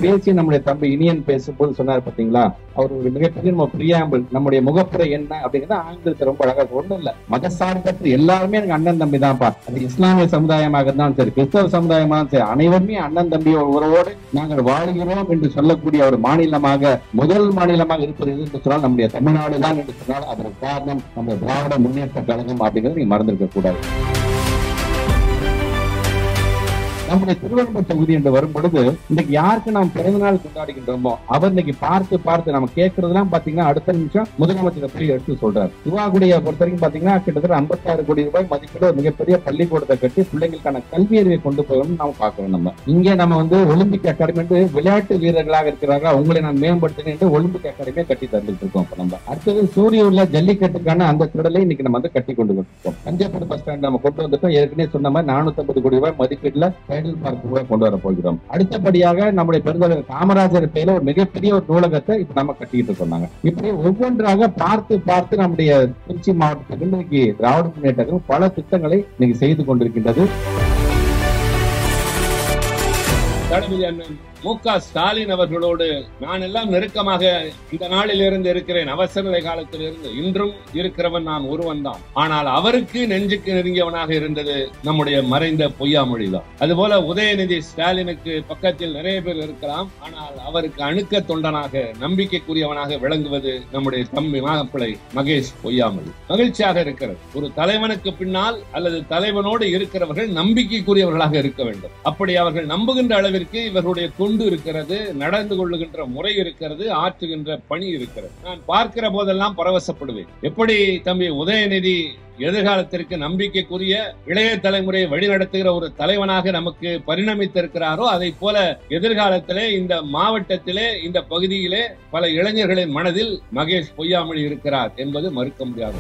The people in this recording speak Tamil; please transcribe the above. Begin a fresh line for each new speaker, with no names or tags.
பேசி நம்முடைய தம்பி இனியன் பேசும்போது சொன்னார் பாத்தீங்களா, அவர் ஒரு மிகப்பெரிய நம்ம பிரியாம்பிள், நம்முடைய முகப்புரை என்ன அப்படிங்கிறத ஆங்கிலத்தை ரொம்ப அழகா ஒண்ணும் இல்ல, மதசார்பற்ற எல்லாருமே எனக்கு அண்ணன் தம்பி தான்ப்பா. அது இஸ்லாமிய சமுதாயமாக இருந்தாலும் சரி, கிறிஸ்தவ சமுதாயமாக சரி, அனைவருமே அண்ணன் தம்பி உறவோடு நாங்கள் வாழ்கிறோம் என்று சொல்லக்கூடிய ஒரு மாநிலமாக, முதல் மாநிலமாக இருப்பது எது என்று சொன்னால் நம்முடைய தமிழ்நாடு தான் என்று சொன்னால் அதற்கு காரணம் நம்ம திராவிட முன்னேற்ற கழகம் அப்படிங்கிறது நீங்க மறந்திருக்க கூடாது. நம்முடைய திருவெரும்பூர் தொகுதி என்று வரும் பொழுது இன்னைக்கு யாருக்கு நாம் பிறந்த நாள் கொண்டாடுகின்றோமோ அவர் இன்னைக்கு பார்த்து நம்ம கேட்கறதுலாம் பாத்தீங்கன்னா அடுத்த நிமிஷம் முதலமைச்சர் போய் எடுத்து சொல்றாரு. சிவாகுடியை பொறுத்த வரைக்கும் பாத்தீங்கன்னா கிட்டத்தட்ட 56 கோடி ரூபாய் மதிப்பீடு ஒரு மிகப்பெரிய பள்ளிக்கூடத்தை கட்டி பிள்ளைங்களுக்கான கல்வி அறிவை கொண்டு போகணும்னு நாம பாக்குறோம். நம்ம இங்கே நம்ம ஒலிம்பிக் அகாடமி விளையாட்டு வீரர்களாக இருக்கிறாங்க, உங்களை நான் மேம்படுத்தினேன் என்று ஒலிம்பிக் அகாடமியை கட்டி தந்துட்டு இருக்கோம். நம்ம அடுத்தது சூரியூர்ல ஜல்லிக்கட்டுக்கான அந்த திடலை இன்னைக்கு நம்ம கட்டி கொண்டு இருக்கோம். தஞ்சாவூர் பஸ் ஸ்டாண்ட் நம்ம கொண்டு வந்துட்டோம். ஏற்கனவே சொன்ன மாதிரி 450 கோடி ரூபாய் மதிப்பீடுல பார்க்க கூட கொண்டு வர போகிறோம். அடுத்தபடியாக நம்முடைய பெருந்தலைவர் காமராஜர் பேர்ல ஒரு மிகப்பெரிய ஒரு நூலகத்தை இப்ப நம்ம கட்டிட்டு சொன்னாங்க. இப்படி ஒவ்வொன்றாக பார்த்து நம்முடைய திருச்சி மாவட்டத்துக்கு இன்னைக்கு திராவிட முன்னேற்றம் பல திட்டங்களை இன்னைக்கு செய்து கொண்டிருக்கின்றது.
தளபதி அண்ணன் மு.க. ஸ்டாலின் அவர்களோடு நான் எல்லாம் நெருக்கமாக இந்த நாளில் இருந்து இருக்கிறேன். அவசர நிலை காலத்திலிருந்து இன்றும் இருக்கிறவன் நான் ஒருவன் தான். ஆனால் அவருக்கு நெஞ்சுக்கு நெருங்கியவனாக இருந்தது நம்முடைய மறைந்த பொய்யாமொழிதான். அதுபோல உதயநிதி ஸ்டாலினுக்கு பக்கத்தில் நிறைய பேர் இருக்கலாம், ஆனால் அவருக்கு அணுக்க தொண்டனாக நம்பிக்கைக்குரியவனாக விளங்குவது நம்முடைய தம்பி மாப்பிள்ளை மகேஷ் பொய்யாமொழி. மகிழ்ச்சியாக இருக்கிறது. ஒரு தலைவனுக்கு பின்னால் அல்லது தலைவனோடு இருக்கிறவர்கள் நம்பிக்கைக்குரியவர்களாக இருக்க வேண்டும். அப்படி அவர்கள் நம்புகின்ற அளவிற்கு இவர்களுடைய இருக்கிறது, நடந்து கொள்ளுகின்ற முறை இருக்கிறது, ஆற்றுகின்ற பணி இருக்கிறது. நான் பார்க்கிற போதெல்லாம் பரவசப்படுவேன். எப்படி தம்பி உதயநிதி எதிர்காலத்திற்கு நம்பிக்கைக்குரிய இளைய தலைமுறையை வழிநடத்துகிற ஒரு தலைவனாக நமக்கு பரிணமித்திருக்கிறாரோ அதை போல எதிர்காலத்திலே இந்த மாவட்டத்திலே இந்த பகுதியிலே பல இளைஞர்களின் மனதில் மகேஷ் பொய்யாமொழி இருக்கிறார் என்பது மறுக்க முடியாது.